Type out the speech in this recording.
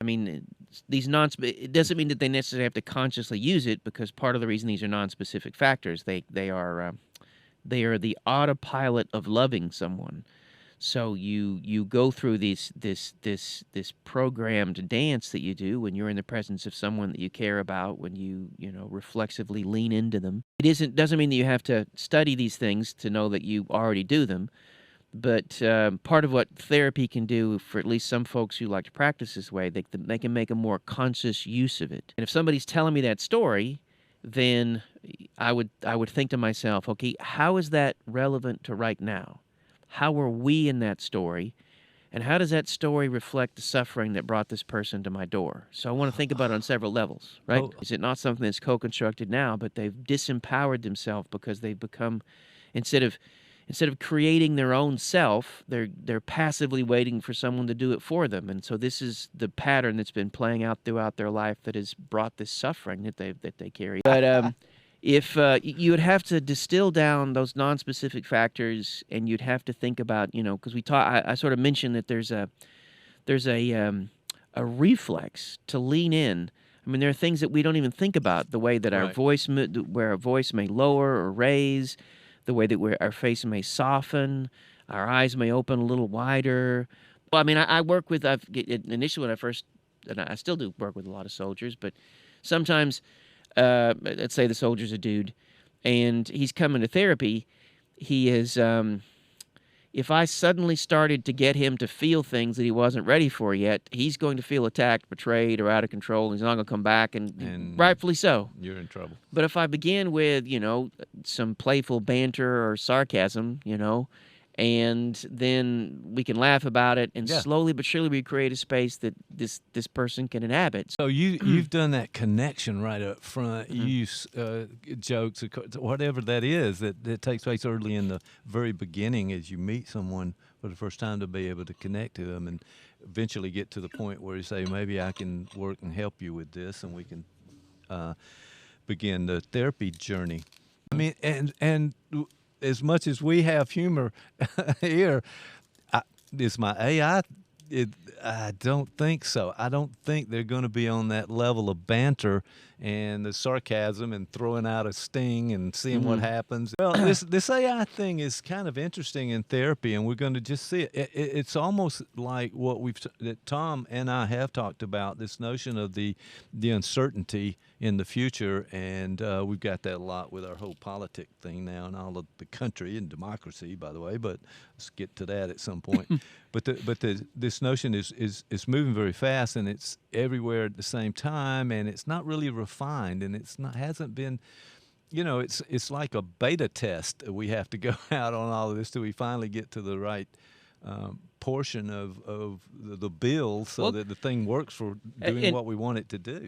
I mean, it doesn't mean that they necessarily have to consciously use it, because part of the reason these are non-specific factors, they are the autopilot of loving someone. So you go through this programmed dance that you do when you're in the presence of someone that you care about, when you know, reflexively lean into them. Doesn't mean that you have to study these things to know that you already do them. But part of what therapy can do for at least some folks who like to practice this way, they can make a more conscious use of it. And if somebody's telling me that story, then I would think to myself, okay, how is that relevant to right now? How are we in that story? And how does that story reflect the suffering that brought this person to my door? So I want to think about it on several levels, right? Oh, Is it not something that's co-constructed now, but they've disempowered themselves because they've become, instead of instead of creating their own self, they're passively waiting for someone to do it for them. And so this is the pattern that's been playing out throughout their life that has brought this suffering that they carry. But if you would have to distill down those non-specific factors, and you'd have to think about, you know, because I sort of mentioned that there's a reflex to lean in. I mean, there are things that we don't even think about, the way that right. where our voice may lower or raise, the way that our face may soften, our eyes may open a little wider. Well, I mean, I work with, initially when I first, and I still do work with a lot of soldiers, but sometimes, let's say the soldier's a dude, and he's coming to therapy. He is, if I suddenly started to get him to feel things that he wasn't ready for yet, he's going to feel attacked, betrayed, or out of control. He's not going to come back, and And rightfully so. you're in trouble. But if I begin with, some playful banter or sarcasm, and then we can laugh about it, and Yeah. slowly but surely we create a space that this person can inhabit. So you've done that connection right up front. You Mhm. use jokes, whatever that is, that takes place early in the very beginning as you meet someone for the first time, to be able to connect to them and eventually get to the point where you say, maybe I can work and help you with this, and we can uh, begin the therapy journey. I mean, and as much as we have humor here, is my AI? I don't think so. I don't think they're going to be on that level of banter and the sarcasm and throwing out a sting and seeing what Mhm. happens. Well, this AI thing is kind of interesting in therapy, and we're going to just see it. It's almost like what that Tom and I have talked about, this notion of the uncertainty in the future, and we've got that a lot with our whole politic thing now and all of the country and democracy, by the way. But let's get to that at some point. But this notion is moving very fast, and it's everywhere at the same time, and it's not really refined, and hasn't been, it's like a beta test. We have to go out on all of this till we finally get to the right portion of the bill, so Well, that the thing works for doing and what we want it to do.